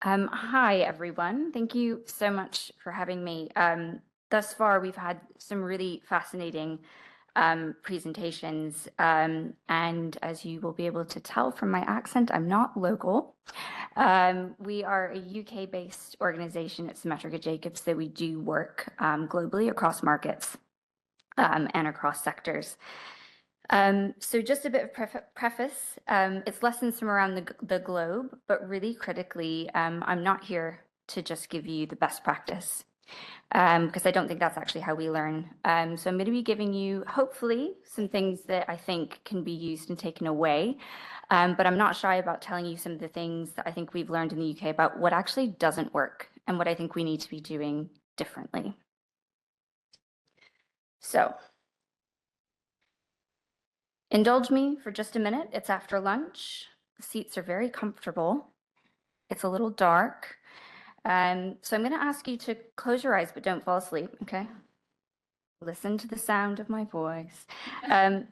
Hi, everyone. Thank you so much for having me. Thus far, we've had some really fascinating presentations. And as you will be able to tell from my accent, I'm not local. We are a UK-based organization at Simetrica-Jacobs, so we do work globally across markets and across sectors. So just a bit of preface, it's lessons from around the globe, but really critically, I'm not here to just give you the best practice, because I don't think that's actually how we learn. So I'm going to be giving you, hopefully, some things that I think can be used and taken away, but I'm not shy about telling you some of the things that I think we've learned in the UK about what actually doesn't work and what I think we need to be doing differently. So indulge me for just a minute. It's after lunch. The seats are very comfortable. It's a little dark. So I'm going to ask you to close your eyes, but don't fall asleep, okay? Listen to the sound of my voice. No,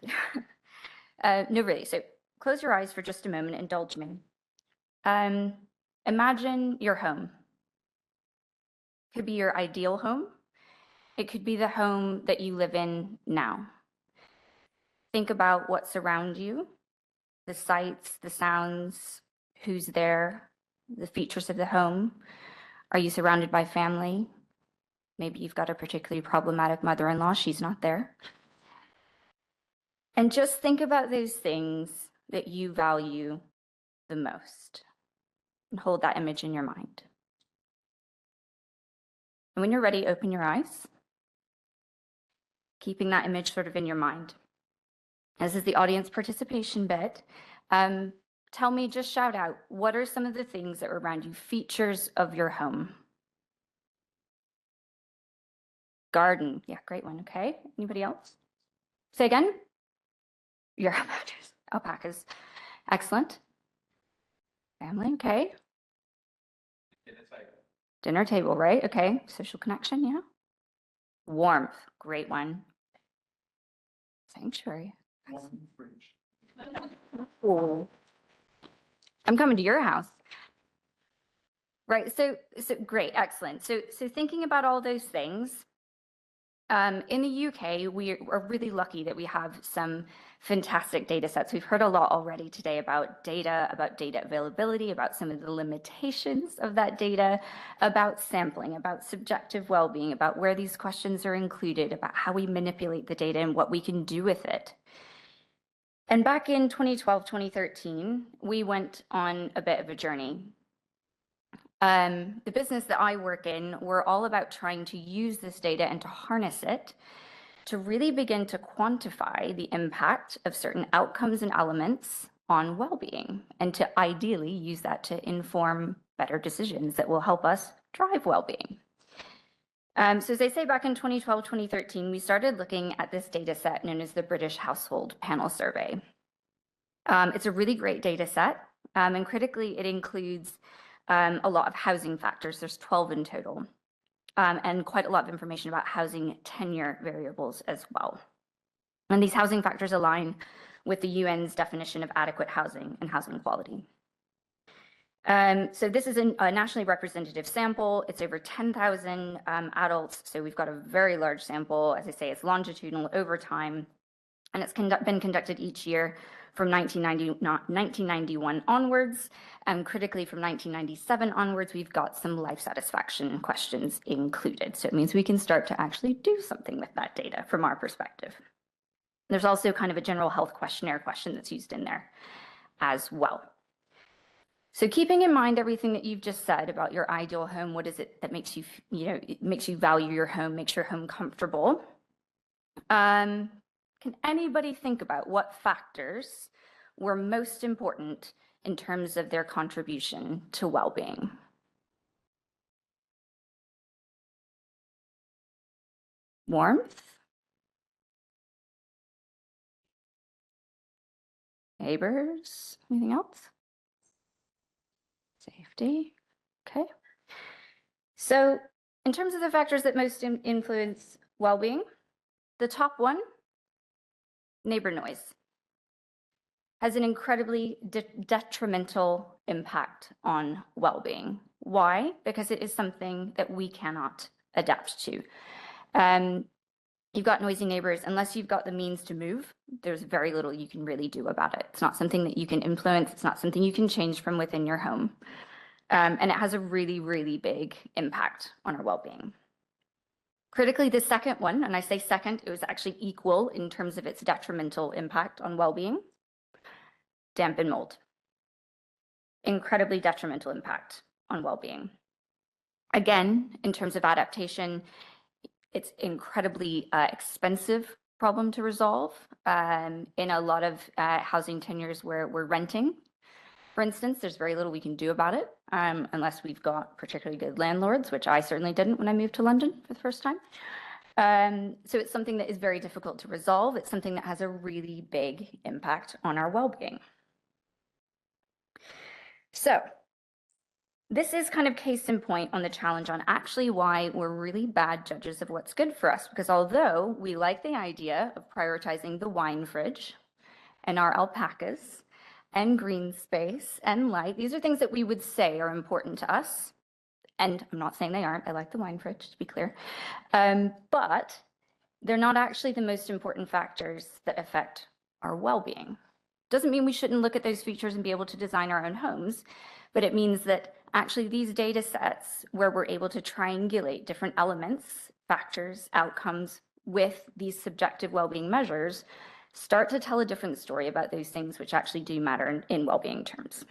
really. So close your eyes for just a moment. Indulge me. Imagine your home. It could be your ideal home. It could be the home that you live in now. Think about what's around you, the sights, the sounds, who's there, the features of the home. Are you surrounded by family? Maybe you've got a particularly problematic mother-in-law, she's not there. And just think about those things that you value the most and hold that image in your mind. And when you're ready, open your eyes, keeping that image sort of in your mind. This is the audience participation bit. Tell me, just shout out, what are some of the things that are around you, features of your home? Garden, yeah, great one, okay. Anybody else? Say again? Your alpacas, excellent. Family, okay. Dinner table, right? Okay, social connection, yeah. Warmth, great one. Sanctuary. Ooh. I'm coming to your house. Right, so great, excellent. So thinking about all those things, in the UK, we are really lucky that we have some fantastic data sets. We've heard a lot already today about data availability, about some of the limitations of that data, about sampling, about subjective well-being, about where these questions are included, about how we manipulate the data and what we can do with it. And back in 2012, 2013, we went on a bit of a journey. The business that I work in, we're all about trying to use this data and to harness it to really begin to quantify the impact of certain outcomes and elements on well-being, and to ideally use that to inform better decisions that will help us drive well-being. So as I say, back in 2012, 2013, we started looking at this data set known as the British Household Panel Survey. It's a really great data set, and critically, it includes a lot of housing factors. There's 12 in total, and quite a lot of information about housing tenure variables as well. And these housing factors align with the UN's definition of adequate housing and housing quality. So this is a nationally representative sample. It's over 10,000 adults, so we've got a very large sample. As I say, it's longitudinal over time, and it's been conducted each year from 1991 onwards, and critically from 1997 onwards, we've got some life satisfaction questions included. So it means we can start to actually do something with that data from our perspective. There's also kind of a general health questionnaire question that's used in there as well. So keeping in mind everything that you've just said about your ideal home, what is it that makes you, makes you value your home, makes your home comfortable? Can anybody think about what factors were most important in terms of their contribution to well-being? Warmth? Neighbors? Anything else? Safety? Okay. So in terms of the factors that most influence well-being, the top one, neighbor noise, has an incredibly detrimental impact on well-being. Why? Because it is something that we cannot adapt to. You've got noisy neighbors. Unless you've got the means to move, there's very little you can really do about it. It's not something that you can influence. It's not something you can change from within your home. And it has a really, really big impact on our well-being. Critically, the second one, and I say second, it was actually equal in terms of its detrimental impact on well-being, damp and mold. Incredibly detrimental impact on well-being. Again, in terms of adaptation, it's incredibly expensive problem to resolve. In a lot of housing tenures where we're renting, for instance, there's very little we can do about it unless we've got particularly good landlords, which I certainly didn't when I moved to London for the first time. So it's something that is very difficult to resolve. It's something that has a really big impact on our well-being. So this is kind of case in point on the challenge on actually why we're really bad judges of what's good for us, because although we like the idea of prioritizing the wine fridge and our alpacas and green space and light, these are things that we would say are important to us. And I'm not saying they aren't. I like the wine fridge, to be clear. But they're not actually the most important factors that affect our well-being. Doesn't mean we shouldn't look at those features and be able to design our own homes, but it means that actually these data sets where we're able to triangulate different elements, factors, outcomes with these subjective well-being measures start to tell a different story about those things which actually do matter in well-being terms.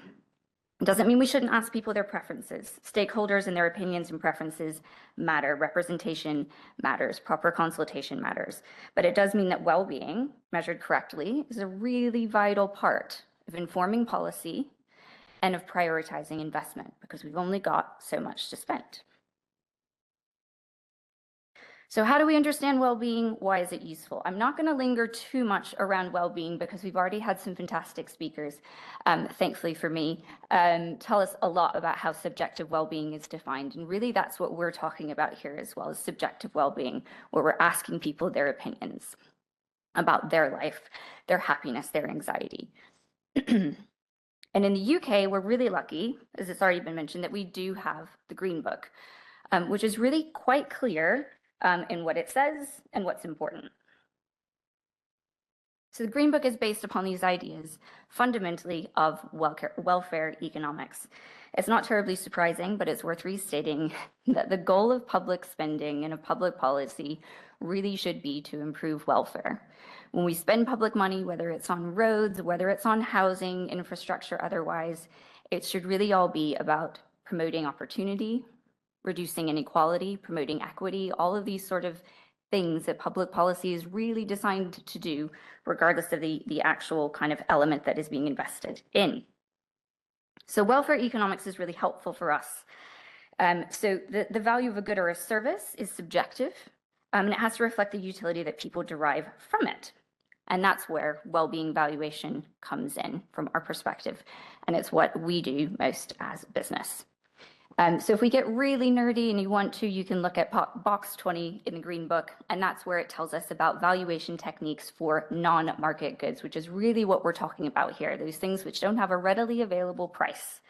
It doesn't mean we shouldn't ask people their preferences. Stakeholders and their opinions and preferences matter. Representation matters. Proper consultation matters. But it does mean that well-being, measured correctly, is a really vital part of informing policy and of prioritizing investment, because we've only got so much to spend. So how do we understand well-being? Why is it useful? I'm not going to linger too much around well-being because we've already had some fantastic speakers, thankfully for me, tell us a lot about how subjective well-being is defined. And really that's what we're talking about here as well, as subjective well-being, where we're asking people their opinions about their life, their happiness, their anxiety. And in the UK, we're really lucky, as it's already been mentioned, that we do have the Green Book, which is really quite clear in what it says and what's important. So the Green Book is based upon these ideas fundamentally of welfare economics. It's not terribly surprising, but it's worth restating that the goal of public spending and of public policy really should be to improve welfare. When we spend public money, whether it's on roads, whether it's on housing, infrastructure, otherwise, it should really all be about promoting opportunity, reducing inequality, promoting equity, all of these sort of things that public policy is really designed to do, regardless of the actual kind of element that is being invested in. So welfare economics is really helpful for us. So the value of a good or a service is subjective, and it has to reflect the utility that people derive from it. And that's where well-being valuation comes in from our perspective. And it's what we do most as a business. So if we get really nerdy and you want to, you can look at box 20 in the Green Book, and that's where it tells us about valuation techniques for non-market goods, which is really what we're talking about here, those things which don't have a readily available price.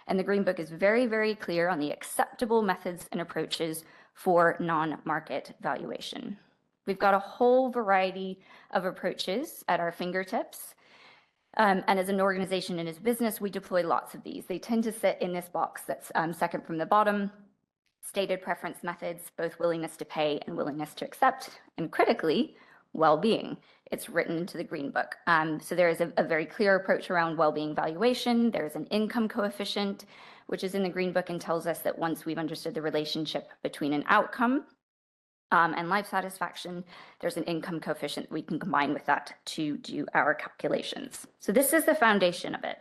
And the Green Book is very, very clear on the acceptable methods and approaches for non-market valuation. We've got a whole variety of approaches at our fingertips. And as an organization and as a business, we deploy lots of these. They tend to sit in this box that's second from the bottom. Stated preference methods, both willingness to pay and willingness to accept, and critically, well-being. It's written into the Green Book. So there is a very clear approach around well-being valuation. There's an income coefficient, which is in the Green Book and tells us that once we've understood the relationship between an outcome and life satisfaction, there's an income coefficient we can combine with that to do our calculations. So this is the foundation of it.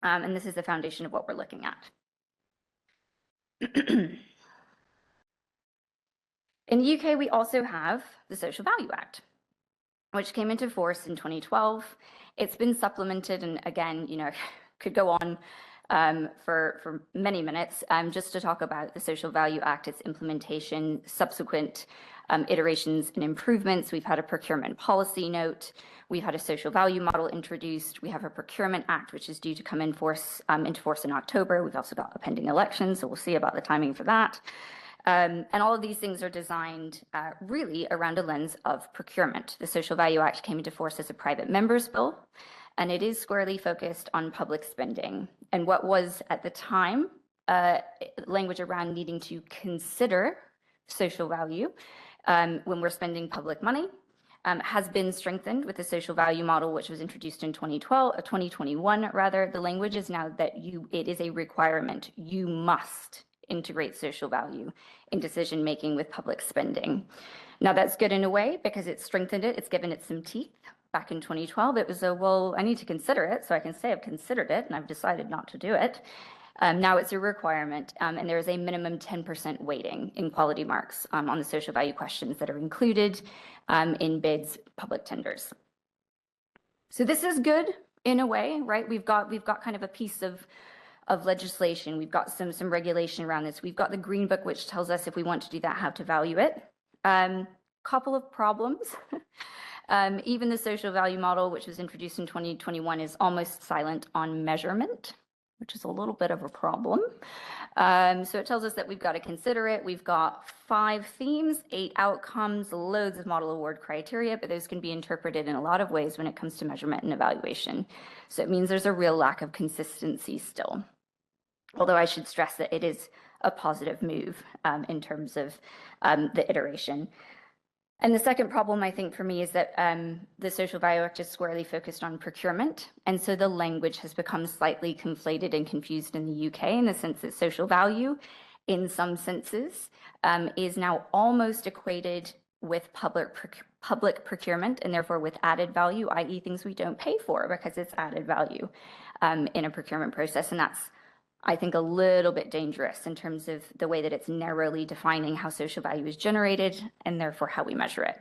And this is the foundation of what we're looking at. In the UK, we also have the Social Value Act, which came into force in 2012. It's been supplemented, and again, could go on for many minutes just to talk about the Social Value Act, its implementation, subsequent iterations and improvements. We've had a procurement policy note. We've had a social value model introduced. We have a procurement act, which is due to come into force in October. We've also got a pending election, so we'll see about the timing for that. And all of these things are designed really around a lens of procurement. The Social Value Act came into force as a private member's bill, and it is squarely focused on public spending. And what was at the time language around needing to consider social value when we're spending public money has been strengthened with the social value model, which was introduced in 2021 rather. The language is now that it is a requirement. You must integrate social value in decision making with public spending. Now that's good in a way because it's strengthened it, it's given it some teeth. Back in 2012, it was well, I need to consider it, so I can say I've considered it and I've decided not to do it. Now it's a requirement, and there is a minimum 10% weighting in quality marks on the social value questions that are included in bids, public tenders. So this is good in a way, right? We've got kind of a piece of legislation. We've got some regulation around this. We've got the Green Book, which tells us if we want to do that, how to value it. Couple of problems. Even the social value model, which was introduced in 2021, is almost silent on measurement, which is a little bit of a problem. So it tells us that we've got to consider it. We've got 5 themes, 8 outcomes, loads of model award criteria, but those can be interpreted in a lot of ways when it comes to measurement and evaluation. So it means there's a real lack of consistency still. Although I should stress that it is a positive move in terms of the iteration. And the second problem, I think, for me is that the Social Value Act is squarely focused on procurement. And so the language has become slightly conflated and confused in the UK in the sense that social value, in some senses, is now almost equated with public procurement and therefore with added value, i.e. things we don't pay for because it's added value in a procurement process. And that's, I think, a little bit dangerous in terms of the way that it's narrowly defining how social value is generated and therefore how we measure it.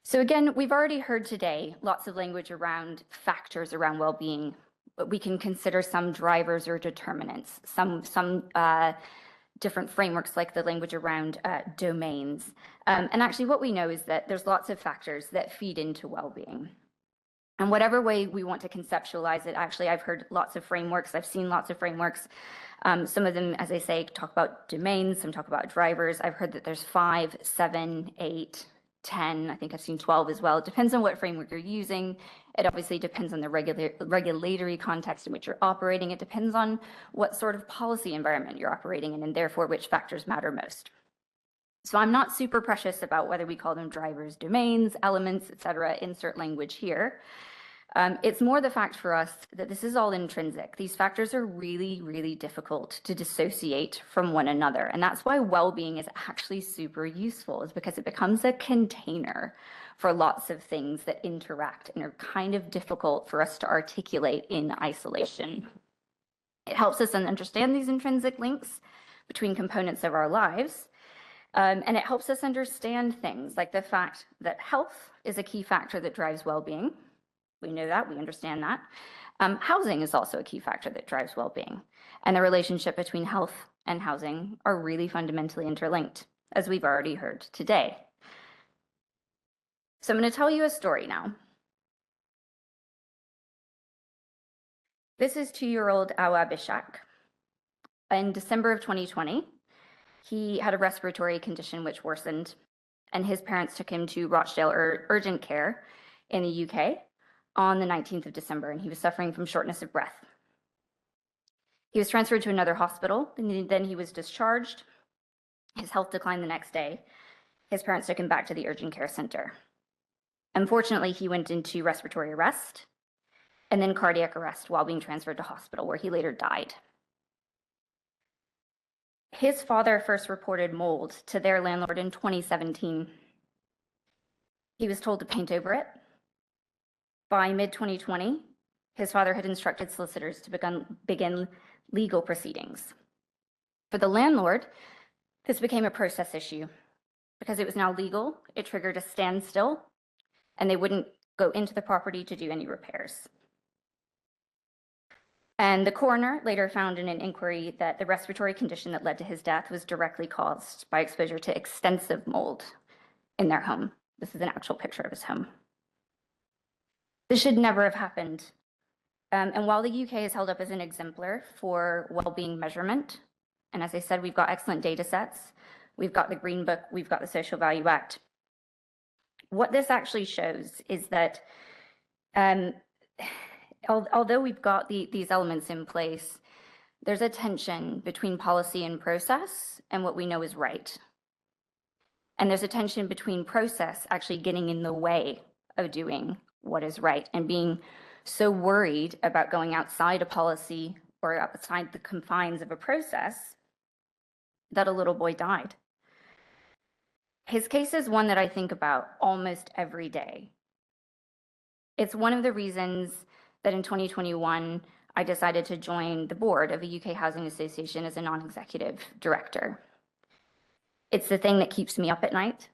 So again, we've already heard today lots of language around factors around well-being, but we can consider some drivers or determinants, some different frameworks like the language around domains. And actually what we know is that there's lots of factors that feed into well-being. And whatever way we want to conceptualize it, actually, I've heard lots of frameworks. I've seen lots of frameworks. Some of them, as I say, talk about domains, some talk about drivers. I've heard that there's 5, 7, 8, 10. I think I've seen 12 as well. It depends on what framework you're using. It obviously depends on the regulatory context in which you're operating. It depends on what sort of policy environment you're operating in, and therefore which factors matter most. So I'm not super precious about whether we call them drivers, domains, elements, etc. Insert language here. It's more the fact for us that this is all intrinsic. These factors are really, really difficult to dissociate from one another. And that's why well-being is actually super useful, is because it becomes a container for lots of things that interact and are kind of difficult for us to articulate in isolation. It helps us understand these intrinsic links between components of our lives. And it helps us understand things like the fact that health is a key factor that drives well-being. We know that, we understand that. Housing is also a key factor that drives well-being. And the relationship between health and housing are really fundamentally interlinked, as we've already heard today. So I'm going to tell you a story now. This is 2-year-old Awa Bishak. In December of 2020, he had a respiratory condition which worsened, and his parents took him to Rochdale Urgent Care in the UK on the 19th of December, and he was suffering from shortness of breath. He was transferred to another hospital, and then he was discharged. His health declined the next day. His parents took him back to the urgent care center. Unfortunately, he went into respiratory arrest and then cardiac arrest while being transferred to hospital, where he later died. His father first reported mold to their landlord in 2017. He was told to paint over it. By mid-2020, his father had instructed solicitors to begin legal proceedings. For the landlord, this became a process issue. Because it was now legal, it triggered a standstill, and they wouldn't go into the property to do any repairs. And the coroner later found in an inquiry that the respiratory condition that led to his death was directly caused by exposure to extensive mold in their home. This is an actual picture of his home. This should never have happened. And while the UK is held up as an exemplar for well-being measurement, and as I said, we've got excellent data sets, we've got the Green Book, we've got the Social Value Act. What this actually shows is that although we've got these elements in place, there's a tension between policy and process and what we know is right. And there's a tension between process actually getting in the way of doing what is right and being so worried about going outside a policy or outside the confines of a process that a little boy died. His case is one that I think about almost every day. It's one of the reasons that in 2021, I decided to join the board of a UK housing association as a non-executive director. It's the thing that keeps me up at night.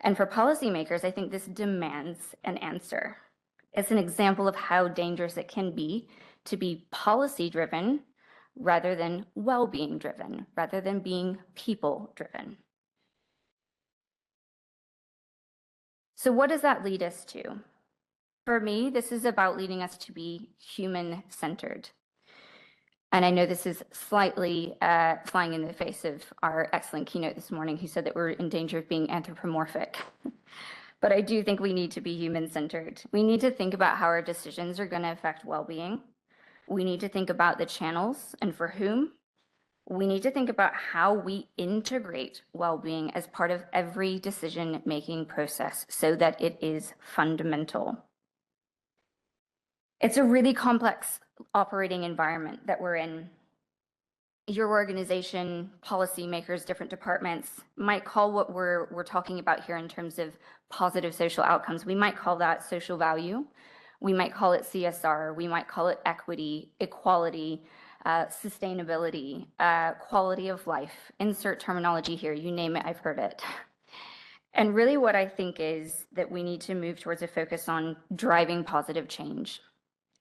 And for policymakers, I think this demands an answer. It's an example of how dangerous it can be to be policy-driven rather than well-being driven, rather than being people-driven. So what does that lead us to? For me, this is about leading us to be human-centered. And I know this is slightly flying in the face of our excellent keynote this morning, who said that we're in danger of being anthropomorphic. But I do think we need to be human-centered. We need to think about how our decisions are going to affect well-being. We need to think about the channels and for whom. We need to think about how we integrate well-being as part of every decision-making process so that it is fundamental. It's a really complex operating environment that we're in. Your organization, policymakers, different departments might call what we're talking about here in terms of positive social outcomes. We might call that social value. We might call it CSR. We might call it equity, equality, sustainability, quality of life. Insert terminology here, you name it, I've heard it. And really what I think is that we need to move towards a focus on driving positive change,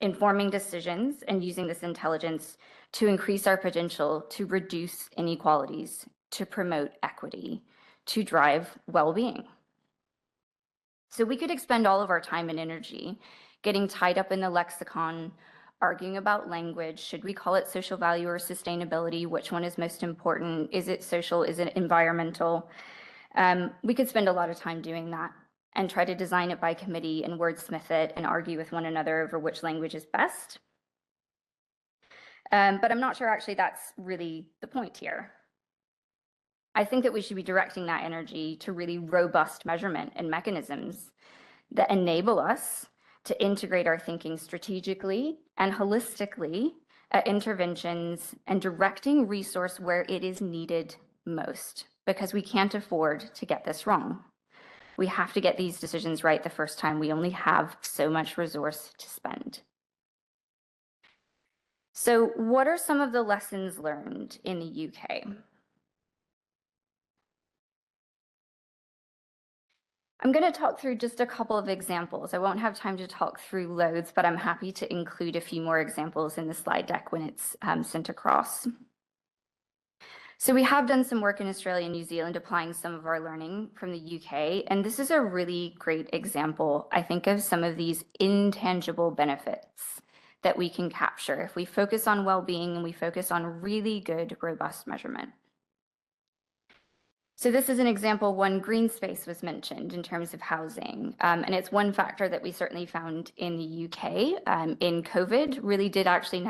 informing decisions and using this intelligence to increase our potential to reduce inequalities, to promote equity, to drive well-being. So we could expend all of our time and energy getting tied up in the lexicon, arguing about language. Should we call it social value or sustainability? Which one is most important? Is it social? Is it environmental? We could spend a lot of time doing that and try to design it by committee and wordsmith it and argue with one another over which language is best. But I'm not sure actually that's really the point here. I think that we should be directing that energy to really robust measurement and mechanisms that enable us to integrate our thinking strategically and holistically at interventions and directing resource where it is needed most, because we can't afford to get this wrong. We have to get these decisions right the first time. We only have so much resource to spend. So what are some of the lessons learned in the UK? I'm going to talk through just a couple of examples. I won't have time to talk through loads, but I'm happy to include a few more examples in the slide deck when it's sent across. So we have done some work in Australia and New Zealand applying some of our learning from the UK, and this is a really great example, I think, of some of these intangible benefits that we can capture if we focus on well-being and we focus on really good, robust measurement. So this is an example. One, green space was mentioned in terms of housing, and it's one factor that we certainly found in the UK in COVID really did actually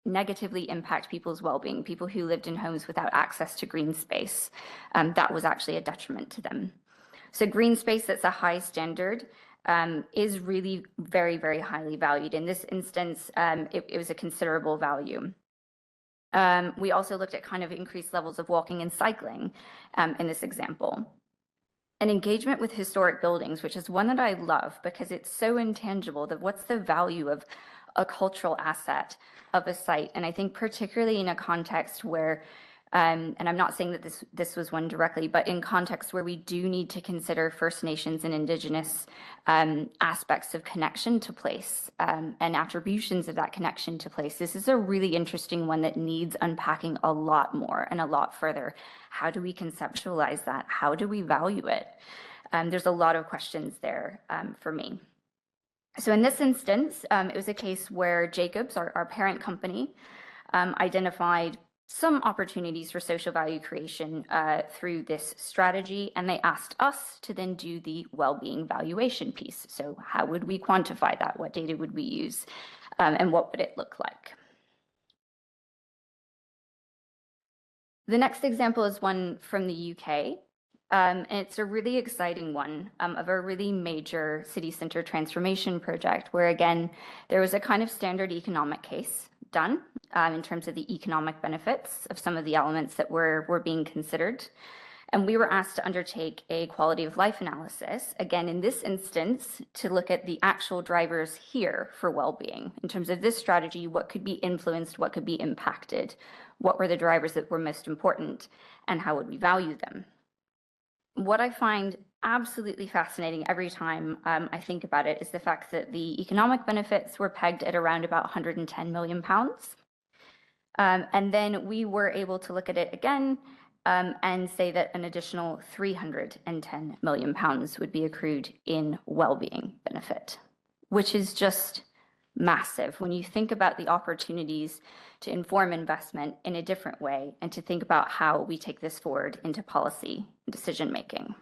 negatively impact people's well-being, people who lived in homes without access to green space. That was actually a detriment to them. So green space that's a high standard is really very, very highly valued. In this instance, it was a considerable value. We also looked at kind of increased levels of walking and cycling in this example. An engagement with historic buildings, which is one that I love because it's so intangible, that what's the value of a cultural asset of a site? And I think particularly in a context where And I'm not saying that this was one directly, but in context where we do need to consider First Nations and Indigenous aspects of connection to place and attributions of that connection to place. This is a really interesting one that needs unpacking a lot more and a lot further. How do we conceptualize that? How do we value it? There's a lot of questions there for me. So in this instance, it was a case where Jacobs, our parent company, identified some opportunities for social value creation through this strategy, and they asked us to then do the well-being valuation piece. So how would we quantify that? What data would we use? And what would it look like? The next example is one from the UK. And it's a really exciting one of a really major city center transformation project where, again, there was a kind of standard economic case done in terms of the economic benefits of some of the elements that were being considered. And we were asked to undertake a quality of life analysis, again, in this instance, to look at the actual drivers here for well-being. In terms of this strategy, what could be influenced, what could be impacted, what were the drivers that were most important, and how would we value them? What I find absolutely fascinating every time I think about it is the fact that the economic benefits were pegged at around about 110 million pounds. And then we were able to look at it again and say that an additional 310 million pounds would be accrued in well-being benefit, which is just massive when you think about the opportunities to inform investment in a different way and to think about how we take this forward into policy decision making.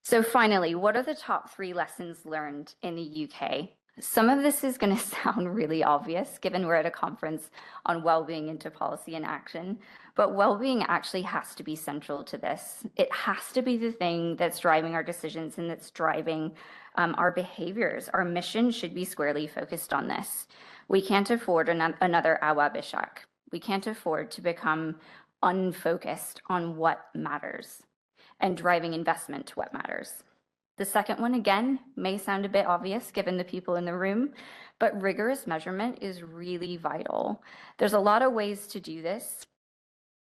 So finally, what are the top 3 lessons learned in the UK? Some of this is going to sound really obvious given we're at a conference on well-being into policy and action, but well-being actually has to be central to this. It has to be the thing that's driving our decisions and that's driving our behaviors. Our mission should be squarely focused on this. We can't afford another Awa Bishak. We can't afford to become unfocused on what matters and driving investment to what matters. The second one, again, may sound a bit obvious given the people in the room, but rigorous measurement is really vital. There's a lot of ways to do this,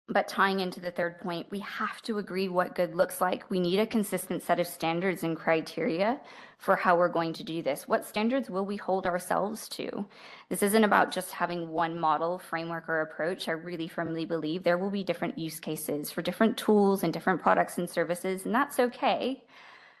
but tying into the third point, we have to agree what good looks like. We need a consistent set of standards and criteria for how we're going to do this. What standards will we hold ourselves to? This isn't about just having one model, framework, or approach. I really firmly believe there will be different use cases for different tools and different products and services, and that's okay.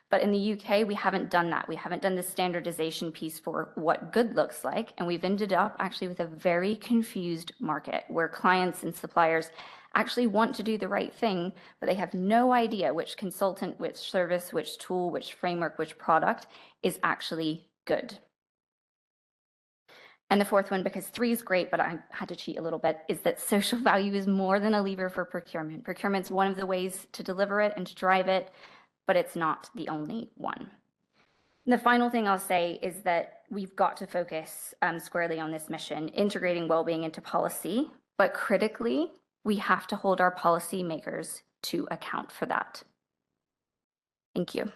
But in the UK, we haven't done that. We haven't done the standardization piece for what good looks like. And we've ended up actually with a very confused market where clients and suppliers actually want to do the right thing, but they have no idea which consultant, which service, which tool, which framework, which product is actually good. And the fourth one, because 3 is great, but I had to cheat a little bit, is that social value is more than a lever for procurement. Procurement's one of the ways to deliver it and to drive it, but it's not the only one. The final thing I'll say is that we've got to focus squarely on this mission, integrating well-being into policy, but critically, we have to hold our policymakers to account for that. Thank you.